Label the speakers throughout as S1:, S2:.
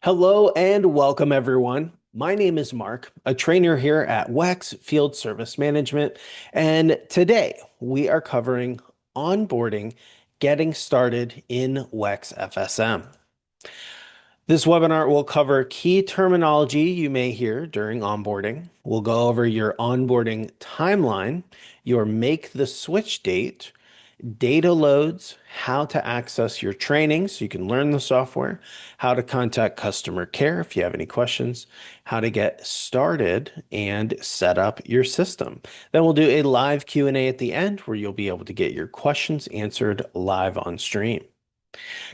S1: Hello and welcome, everyone. My name is Mark, a trainer here at WEX Field Service Management, and today we are covering onboarding, getting started in WEX FSM. This webinar will cover key terminology you may hear during onboarding. We'll go over your onboarding timeline, your make the switch date, data loads, how to access your training so you can learn the software, how to contact customer care if you have any questions, how to get started and set up your system. Then we'll do a live Q&A at the end where you'll be able to get your questions answered live on stream.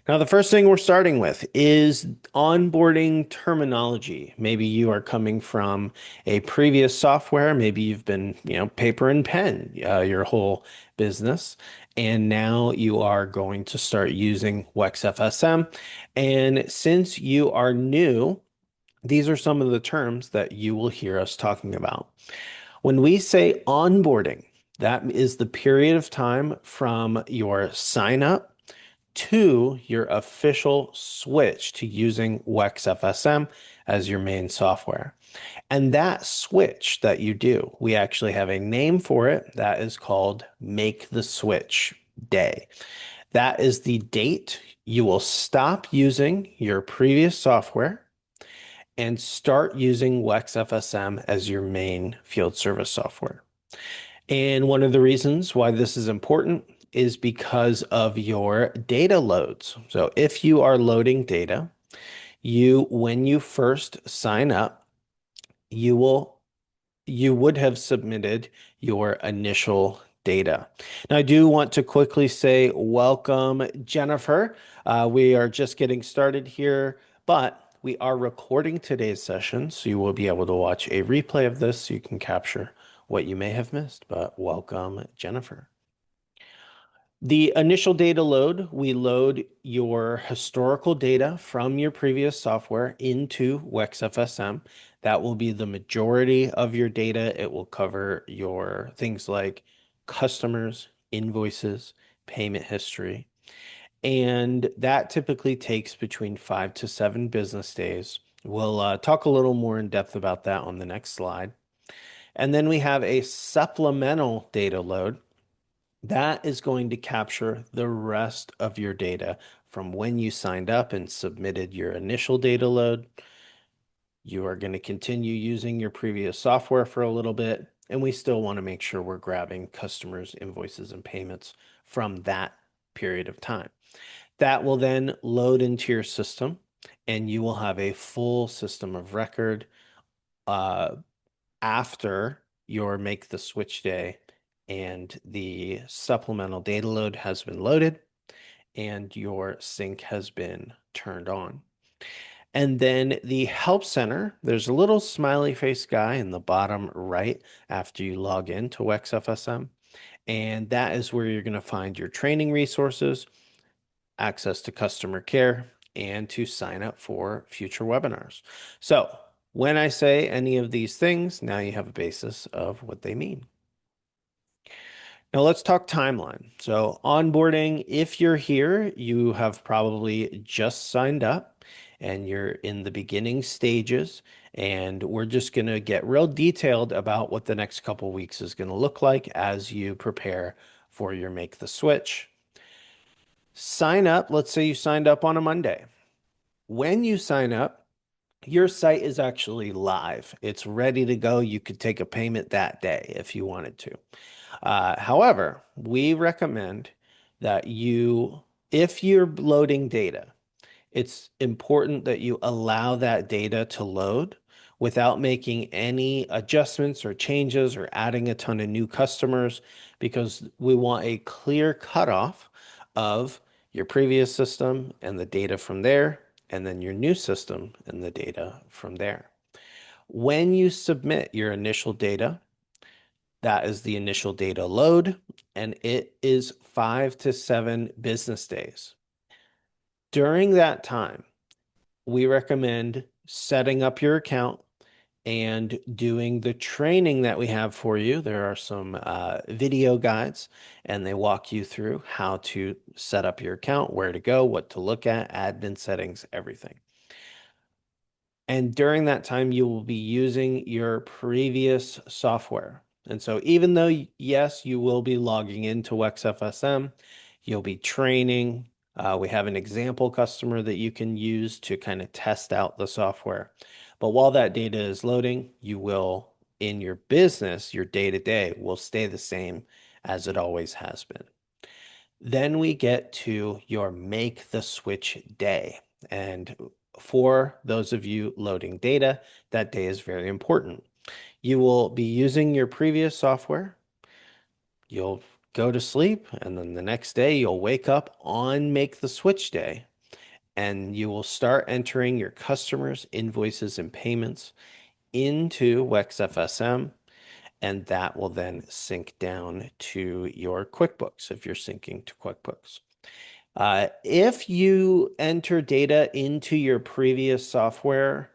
S1: Now, the first thing we're starting with is onboarding terminology. Maybe you are coming from a previous software. Maybe you've been, paper and pen your whole business. And now you are going to start using WEX FSM. And since you are new, these are some of the terms that you will hear us talking about. When we say onboarding, that is the period of time from your sign up to your official switch to using WEX FSM as your main software. And that switch that you do, we actually have a name for it that is called Make the Switch Day. That is the date you will stop using your previous software and start using WEX FSM as your main field service software. And one of the reasons why this is important is because of your data loads. So if you are loading data, when you first sign up, you would have submitted your initial data. Now, I do want to quickly say welcome, Jennifer. We are just getting started here, but we are recording today's session, so you will be able to watch a replay of this so you can capture what you may have missed. But welcome, Jennifer. The initial data load, we load your historical data from your previous software into WEX FSM. That will be the majority of your data. It will cover your things like customers, invoices, payment history. And that typically takes between 5 to 7 business days. We'll talk a little more in depth about that on the next slide. And then we have a supplemental data load. That is going to capture the rest of your data from when you signed up and submitted your initial data load. You are going to continue using your previous software for a little bit, and we still want to make sure we're grabbing customers' invoices and payments from that period of time. That will then load into your system, and you will have a full system of record after your make the switch day and the supplemental data load has been loaded and your sync has been turned on. And then the help center, there's a little smiley face guy in the bottom right after you log in to WEX FSM. And that is where you're going to find your training resources, access to customer care, and to sign up for future webinars. So when I say any of these things, now you have a basis of what they mean. Now let's talk timeline. So onboarding, if you're here, you have probably just signed up and you're in the beginning stages, and we're just going to get real detailed about what the next couple weeks is going to look like as you prepare for your make the switch. Sign up. Let's say you signed up on a Monday. When you sign up, your site is actually live. It's ready to go. You could take a payment that day if you wanted to. However, we recommend that if you're loading data, it's important that you allow that data to load without making any adjustments or changes or adding a ton of new customers, because we want a clear cutoff of your previous system and the data from there, and then your new system and the data from there. When you submit your initial data, that is the initial data load, and it is 5 to 7 business days. During that time, we recommend setting up your account and doing the training that we have for you. There are some video guides, and they walk you through how to set up your account, where to go, what to look at, admin settings, everything. And during that time, you will be using your previous software. And so even though, yes, you will be logging into WEX FSM, you'll be training. We have an example customer that you can use to kind of test out the software. But while that data is loading, you will, in your business, your day-to-day will stay the same as it always has been. Then we get to your make the switch day. And for those of you loading data, that day is very important. You will be using your previous software. You'll go to sleep, and then the next day you'll wake up on make the switch day, and you will start entering your customers' invoices and payments into WEX FSM, and that will then sync down to your QuickBooks if you're syncing to QuickBooks. If you enter data into your previous software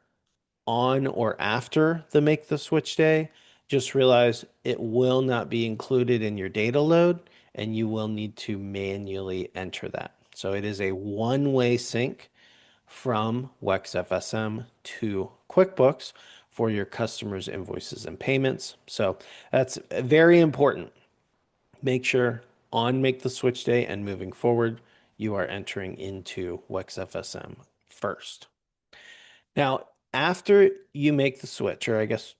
S1: on or after the make the switch day, just realize it will not be included in your data load and you will need to manually enter that. So it is a one-way sync from WEX FSM to QuickBooks for your customers' invoices and payments. So that's very important. Make sure on make the switch day and moving forward, you are entering into WEX FSM first. Now, after you make the switch, or I guess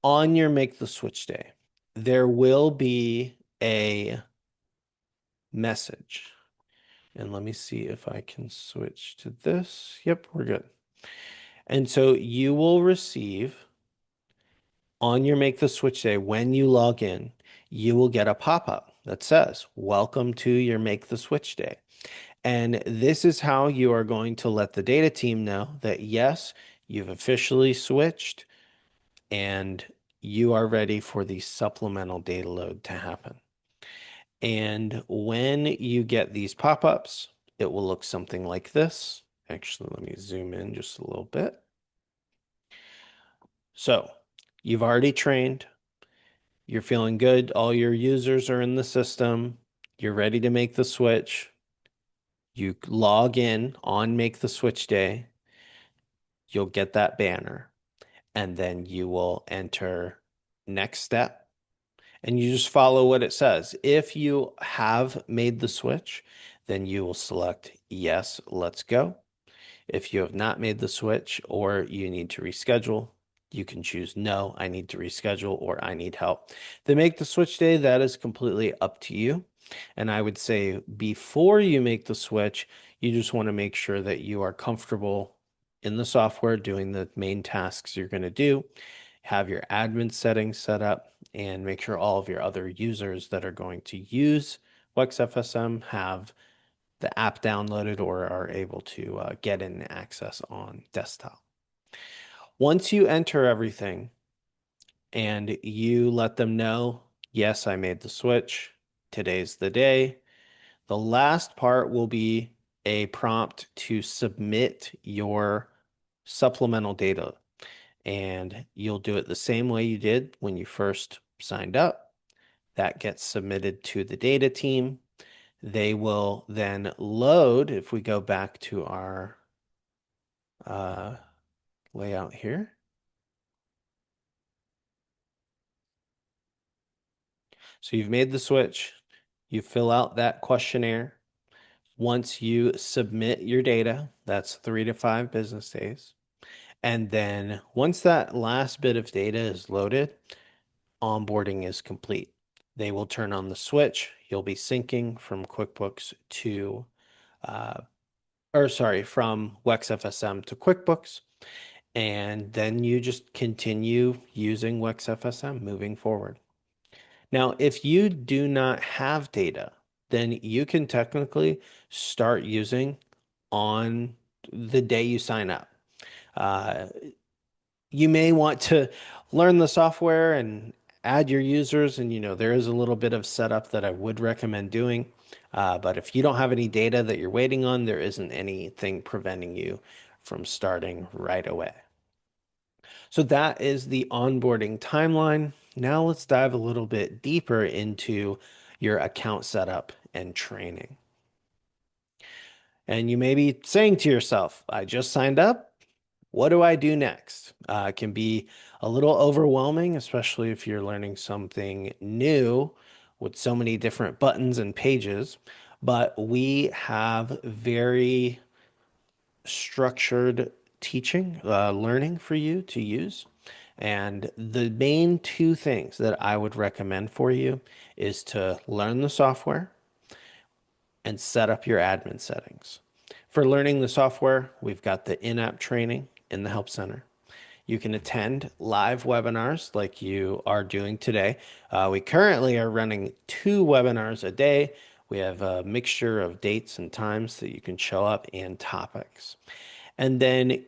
S1: on your make the switch day, there will be a message. And let me see if I can switch to this. Yep, we're good. And so you will receive on your make the switch day, when you log in, you will get a pop-up that says, welcome to your make the switch day. And this is how you are going to let the data team know that yes, you've officially switched and you are ready for the supplemental data load to happen. And when you get these pop-ups, it will look something like this. Actually, let me zoom in just a little bit. So you've already trained. You're feeling good. All your users are in the system. You're ready to make the switch. You log in on make the switch day. You'll get that banner and then you will enter next step and you just follow what it says. If you have made the switch, then you will select yes, let's go. If you have not made the switch or you need to reschedule, you can choose no, I need to reschedule or I need help. The make the switch day, that is completely up to you. And I would say before you make the switch, you just want to make sure that you are comfortable in the software doing the main tasks you're going to do. Have your admin settings set up and make sure all of your other users that are going to use WEX FSM have the app downloaded or are able to get in access on desktop. Once you enter everything and you let them know, yes, I made the switch, today's the day, the last part will be a prompt to submit your supplemental data. And you'll do it the same way you did when you first signed up. That gets submitted to the data team. They will then load, if we go back to our uh, layout here. So you've made the switch, you fill out that questionnaire. Once you submit your data, that's 3 to 5 business days. And then once that last bit of data is loaded, onboarding is complete. They will turn on the switch. You'll be syncing from QuickBooks to, from WEX FSM to QuickBooks. And then you just continue using WEX FSM moving forward. Now, if you do not have data, then you can technically start using on the day you sign up. Uh, you may want to learn the software and add your users, and there is a little bit of setup that I would recommend doing. But if you don't have any data that you're waiting on, there isn't anything preventing you from starting right away. So that is the onboarding timeline. Now let's dive a little bit deeper into your account setup and training. And you may be saying to yourself, I just signed up. What do I do next? It can be a little overwhelming, especially if you're learning something new with so many different buttons and pages. But we have very structured teaching, learning for you to use. And the main two things that I would recommend for you is to learn the software and set up your admin settings. For learning the software, we've got the in-app training in the Help Center. You can attend live webinars like you are doing today. We currently are running 2 webinars a day. We have a mixture of dates and times that you can show up and topics. And then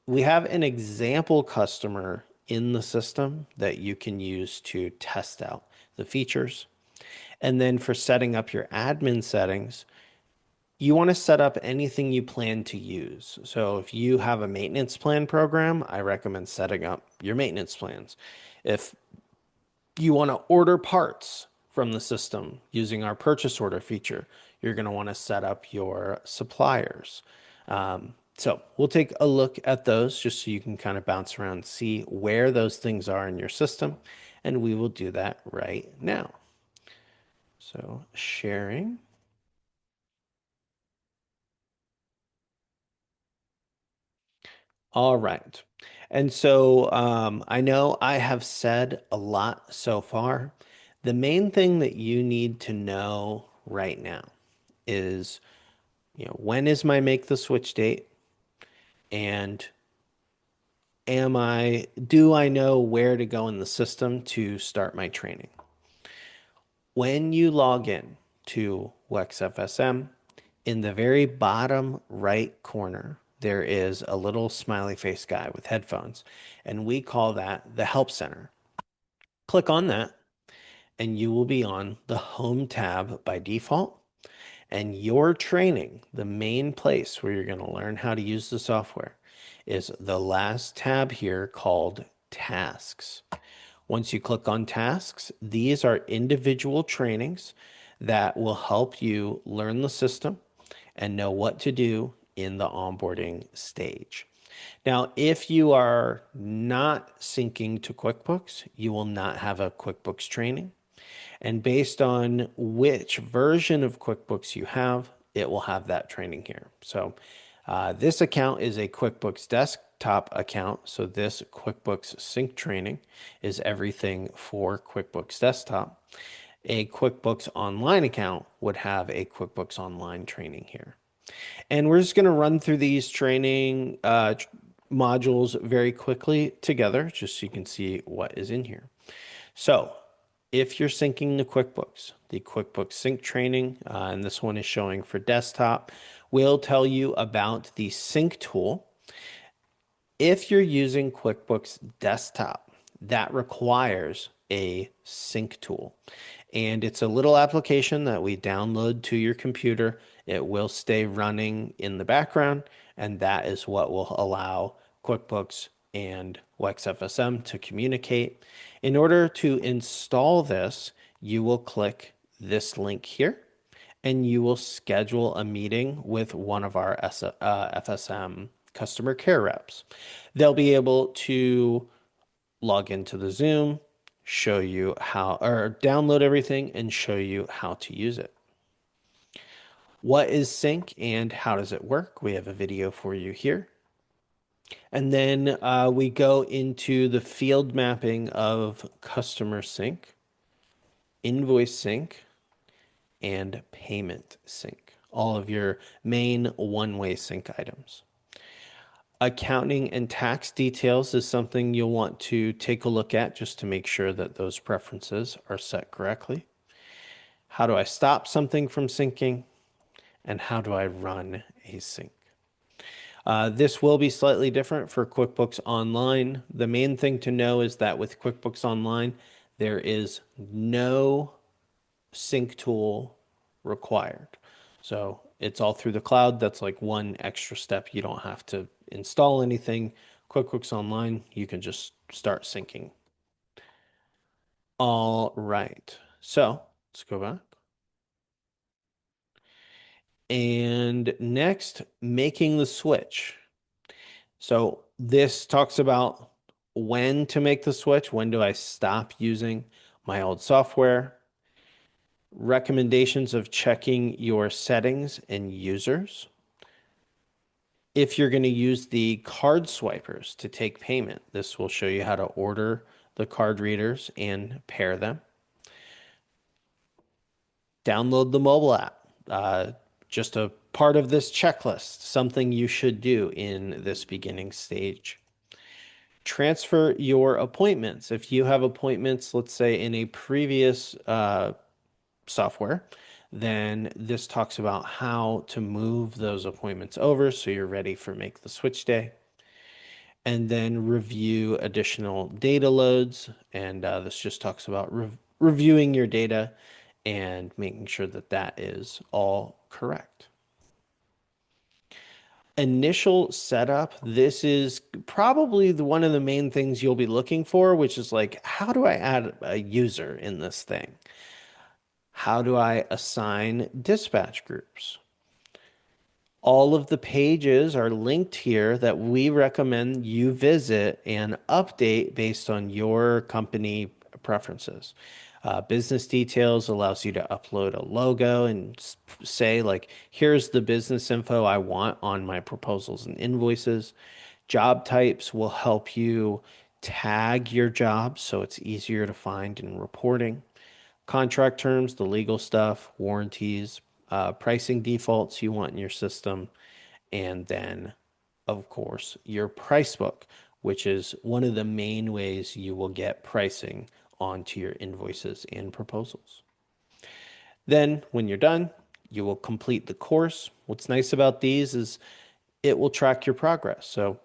S1: we have an example customer in the system that you can use to test out the features. And then for setting up your admin settings, you want to set up anything you plan to use. So if you have a maintenance plan program, I recommend setting up your maintenance plans. If you want to order parts from the system using our purchase order feature, you're going to want to set up your suppliers. So we'll take a look at those just so you can kind of bounce around, see where those things are in your system, and we will do that right now. So sharing. All right. And so I know I have said a lot so far. The main thing that you need to know right now is, when is my make the switch date? And do I know where to go in the system to start my training? When you log in to WEX FSM, in the very bottom right corner, there is a little smiley face guy with headphones, and we call that the Help Center. Click on that, and you will be on the Home tab by default. And your training, the main place where you're going to learn how to use the software, is the last tab here called Tasks. Once you click on tasks, these are individual trainings that will help you learn the system and know what to do in the onboarding stage. Now, if you are not syncing to QuickBooks, you will not have a QuickBooks training. And based on which version of QuickBooks you have, it will have that training here. So this account is a QuickBooks desktop account. So this QuickBooks Sync training is everything for QuickBooks Desktop. A QuickBooks Online account would have a QuickBooks Online training here. And we're just going to run through these training modules very quickly together, just so you can see what is in here. So if you're syncing to QuickBooks, the QuickBooks Sync training, and this one is showing for desktop, will tell you about the sync tool. If you're using QuickBooks Desktop, that requires a sync tool. And it's a little application that we download to your computer. It will stay running in the background, and that is what will allow QuickBooks and WEX FSM to communicate. In order to install this, you will click this link here, and you will schedule a meeting with one of our FSM customer care reps. They'll be able to log into the Zoom, show you how, or download everything and show you how to use it. What is sync and how does it work? We have a video for you here. And then we go into the field mapping of customer sync, invoice sync, and payment sync. All of your main one-way sync items. Accounting and tax details is something you'll want to take a look at just to make sure that those preferences are set correctly. How do I stop something from syncing? And how do I run a sync? This will be slightly different for QuickBooks Online. The main thing to know is that with QuickBooks Online, there is no sync tool required. So it's all through the cloud. That's like one extra step. You don't have to install anything. QuickBooks Online, you can just start syncing. All right. So let's go back. And next, making the switch. So This talks about when to make the switch. When do I stop using my old software? Recommendations of checking your settings and users. If you're going to use the card swipers to take payment, this will show you how to order the card readers and pair them. Download the mobile app. Just a part of this checklist, something you should do in this beginning stage. Transfer your appointments. If you have appointments, let's say in a previous software, then this talks about how to move those appointments over so you're ready for make the switch day. And then review additional data loads. And this just talks about reviewing your data and making sure that that is all correct. Initial setup, this is probably one of the main things you'll be looking for, which is like, how do I add a user in this thing? How do I assign dispatch groups? All of the pages are linked here that we recommend you visit and update based on your company preferences. Business details allows you to upload a logo and say, like, here's the business info I want on my proposals and invoices. Job types will help you tag your jobs so it's easier to find in reporting. Contract terms, the legal stuff, warranties, pricing defaults you want in your system, and then, of course, your price book, which is one of the main ways you will get pricing onto your invoices and proposals. Then, when you're done, you will complete the course. What's nice about these is it will track your progress. So,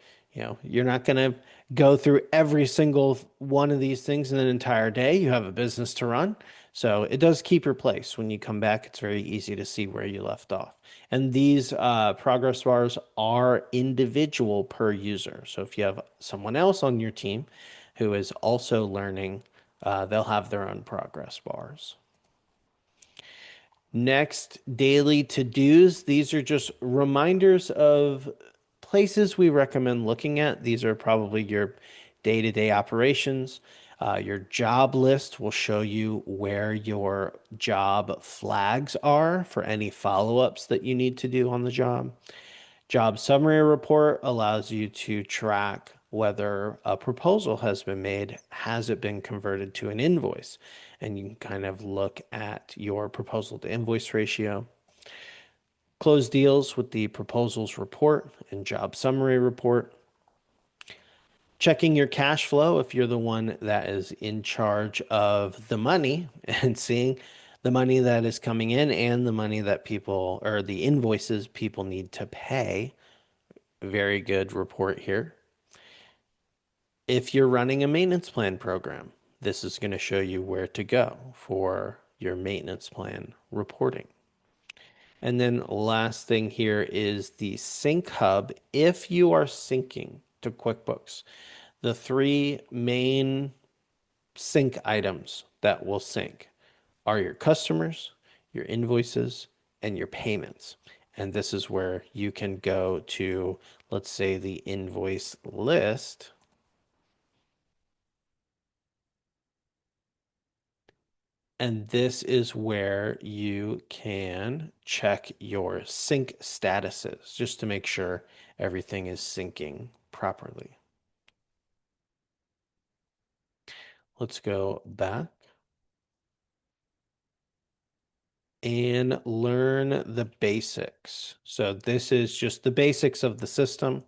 S1: you're not going to go through every single one of these things in an entire day. You have a business to run. So it does keep your place. When you come back, it's very easy to see where you left off. And these progress bars are individual per user. So if you have someone else on your team who is also learning, they'll have their own progress bars. Next, daily to-dos. These are just reminders of places we recommend looking at. These are probably your day-to-day operations. Your job list will show you where your job flags are for any follow-ups that you need to do on the job. Job summary report allows you to track whether a proposal has been made, has it been converted to an invoice? And you can kind of look at your proposal to invoice ratio. Close deals with the proposals report and job summary report. Checking your cash flow if you're the one that is in charge of the money and seeing the money that is coming in and the money that people or the invoices people need to pay. Very good report here. If you're running a maintenance plan program, this is going to show you where to go for your maintenance plan reporting. And then last thing here is the sync hub. If you are syncing to QuickBooks, the three main sync items that will sync are your customers, your invoices, and your payments. And this is where you can go to, let's say, the invoice list. And this is where you can check your sync statuses just to make sure everything is syncing properly. Let's go back and learn the basics. So this is just the basics of the system,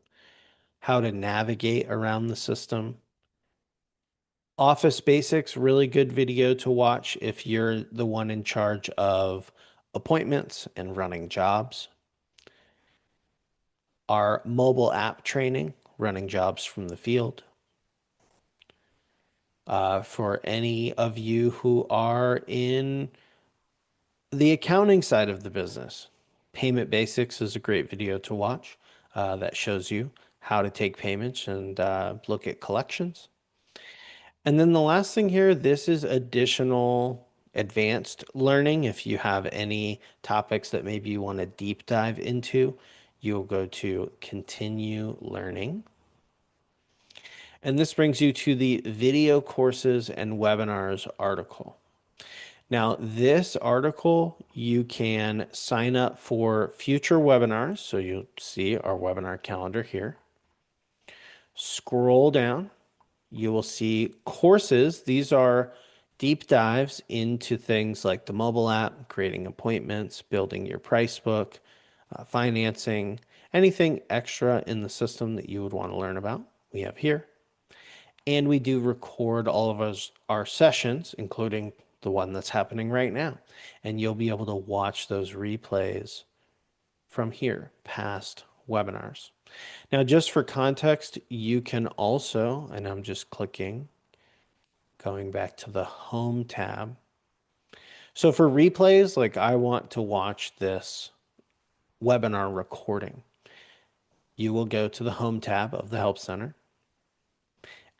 S1: how to navigate around the system. Office Basics, really good video to watch if you're the one in charge of appointments and running jobs. Our mobile app training, running jobs from the field. For any of you who are in the accounting side of the business, Payment Basics is a great video to watch that shows you how to take payments and look at collections. And then the last thing here, this is additional advanced learning. If you have any topics that maybe you want to deep dive into, you'll go to continue learning. And this brings you to the video courses and webinars article. Now, this article, you can sign up for future webinars. So you'll see our webinar calendar here. Scroll down, you will see courses. These are deep dives into things like the mobile app, creating appointments, building your price book, financing, anything extra in the system that you would want to learn about, we have here. And we do record all of our sessions, including the one that's happening right now. And you'll be able to watch those replays from here, past webinars. Now, just for context, you can also, and I'm just clicking, going back to the home tab. So for replays, like I want to watch this webinar recording, you will go to the home tab of the Help Center.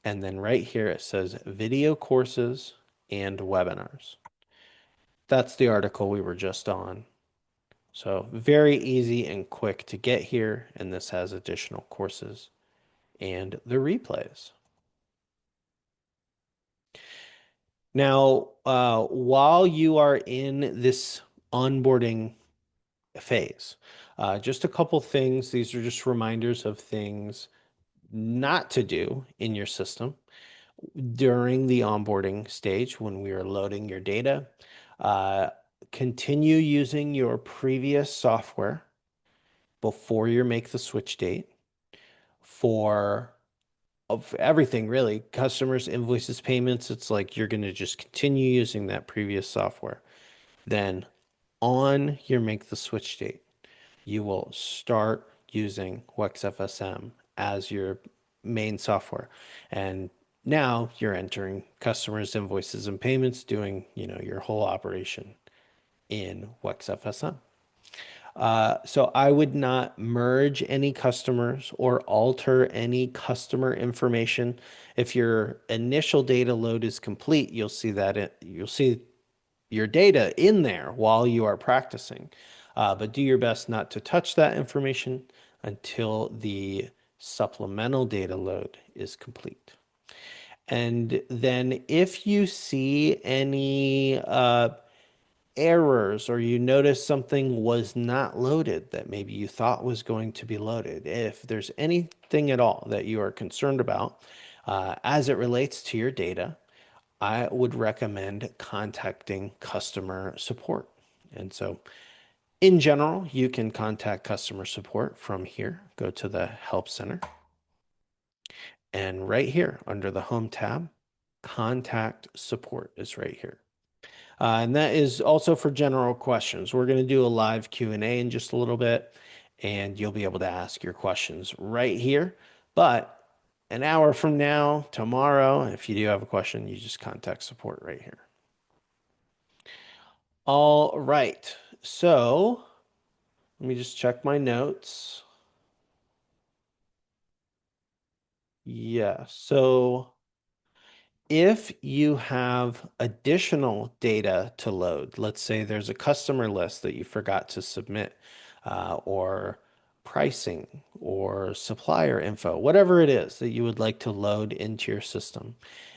S1: And then right here, it says video courses and webinars. That's the article we were just on. So very easy and quick to get here. And this has additional courses and the replays. Now, while you are in this onboarding phase, just a couple things. These are just reminders of things not to do in your system during the onboarding stage when we are loading your data. Continue using your previous software before you make the switch date for of everything really, customers, invoices, payments. It's like you're going to just continue using that previous software. Then on your make the switch date, you will start using WEX FSM as your main software. And now you're entering customers, invoices, and payments, doing, your whole operation in WEX FSM. So I would not merge any customers or alter any customer information. If your initial data load is complete, you'll see you'll see your data in there while you are practicing. But do your best not to touch that information until the supplemental data load is complete. And then if you see any errors or you notice something was not loaded that maybe you thought was going to be loaded, if there's anything at all that you are concerned about as it relates to your data, I would recommend contacting customer support. And so in general, you can contact customer support from here. Go to the Help Center. And right here under the Home tab, Contact Support is right here. And that is also for general questions. We're going to do a live Q&A in just a little bit, and you'll be able to ask your questions right here. But an hour from now, tomorrow, if you do have a question, you just contact support right here. All right. So let me just check my notes. Yeah. So if you have additional data to load, let's say there's a customer list that you forgot to submit, or pricing or supplier info, whatever it is that you would like to load into your system,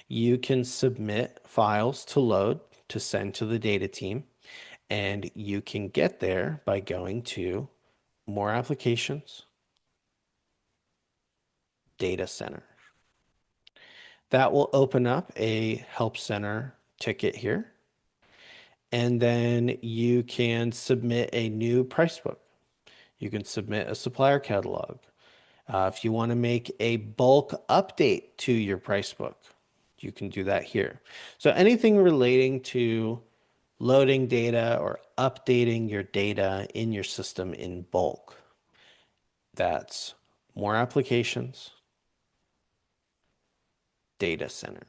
S1: you can submit files to load to send to the data team. And you can get there by going to More Applications, Data Center. That will open up a Help Center ticket here. And then you can submit a new price book. You can submit a supplier catalog. If you want to make a bulk update to your price book, you can do that here. So anything relating to loading data or updating your data in your system in bulk, that's More Applications, Data Center.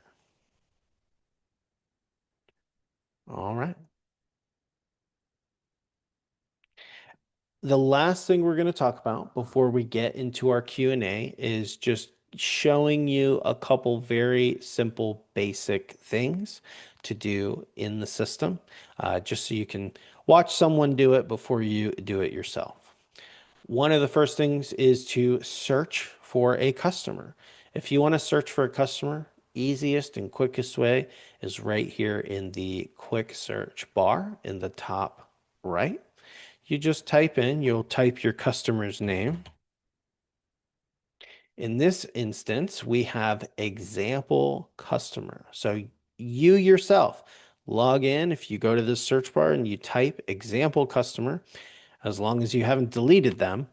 S1: All right. The last thing we're going to talk about before we get into our Q&A is just showing you a couple very simple, basic things to do in the system, just so you can watch someone do it before you do it yourself. One of the first things is to search for a customer. If you want to search for a customer, easiest and quickest way is right here in the quick search bar in the top right. You just you'll type your customer's name. In this instance, we have example customer. So you yourself log in. If you go to this search bar and you type example customer, as long as you haven't deleted them,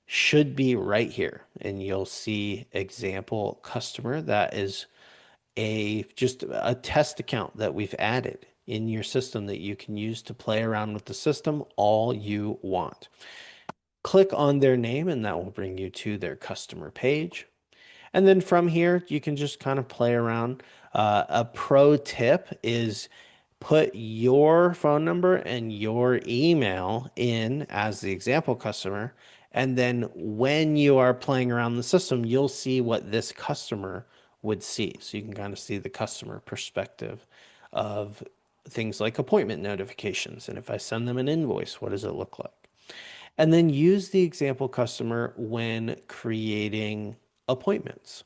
S1: should be right here. And you'll see example customer. That is just a test account that we've added in your system that you can use to play around with the system all you want. Click on their name and that will bring you to their customer page. And then from here, you can just kind of play around. A pro tip is put your phone number and your email in as the example customer. And then when you are playing around the system, you'll see what this customer would see. So you can kind of see the customer perspective of things like appointment notifications. And if I send them an invoice, what does it look like? And then use the example customer when creating appointments.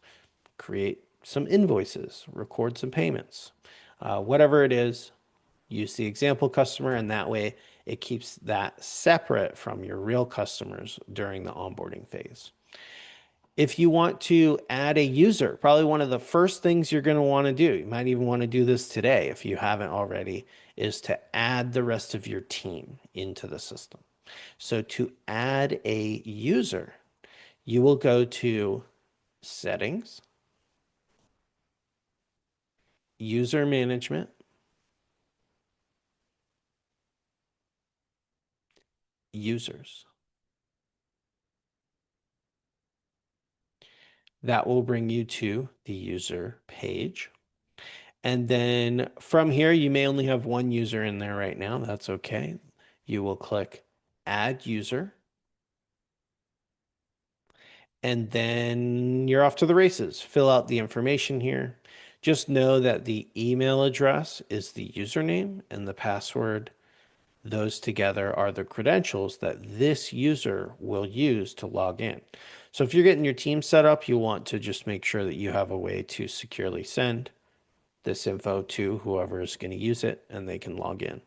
S1: Create some invoices, record some payments, whatever it is, use the example customer, and that way it keeps that separate from your real customers during the onboarding phase. If you want to add a user, probably one of the first things you're going to want to do, you might even want to do this today if you haven't already, is to add the rest of your team into the system. So to add a user, you will go to Settings, User Management, Users. That will bring you to the user page. And then from here, you may only have one user in there right now. That's okay. You will click Add User. And then you're off to the races. Fill out the information here. Just know that the email address is the username and the password. Those together are the credentials that this user will use to log in. So if you're getting your team set up, you want to just make sure that you have a way to securely send this info to whoever is going to use it and they can log in.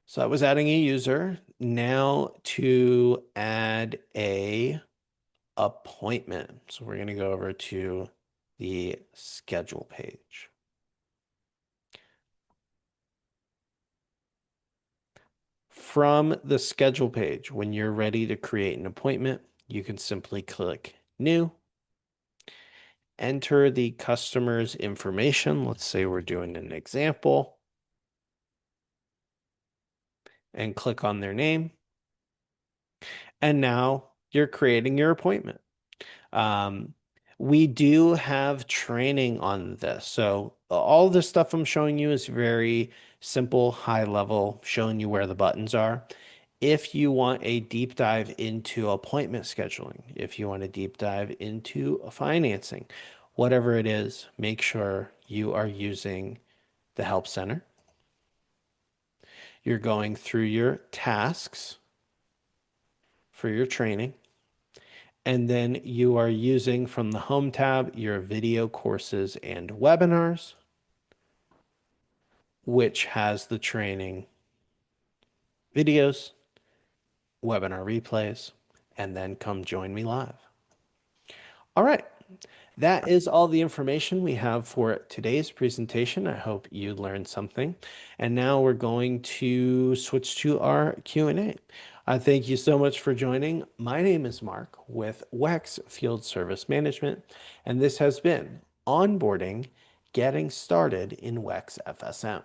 S1: So that was adding a user. Now to add a appointment. So we're going to go over to the schedule page. From the schedule page, when you're ready to create an appointment, you can simply click New, enter the customer's information. Let's say we're doing an example, and click on their name. And now you're creating your appointment. Um, we do have training on this. So all the stuff I'm showing you is very simple, high level, showing you where the buttons are. If you want a deep dive into appointment scheduling, if you want a deep dive into financing, whatever it is, make sure you are using the Help Center. You're going through your tasks for your training. And then you are using from the Home tab your video courses and webinars, which has the training videos, webinar replays, and then come join me live. All right. That is all the information we have for today's presentation. I hope you learned something. And now we're going to switch to our Q&A. Thank you so much for joining. My name is Mark with WEX Field Service Management, and this has been Onboarding, Getting Started in WEX FSM.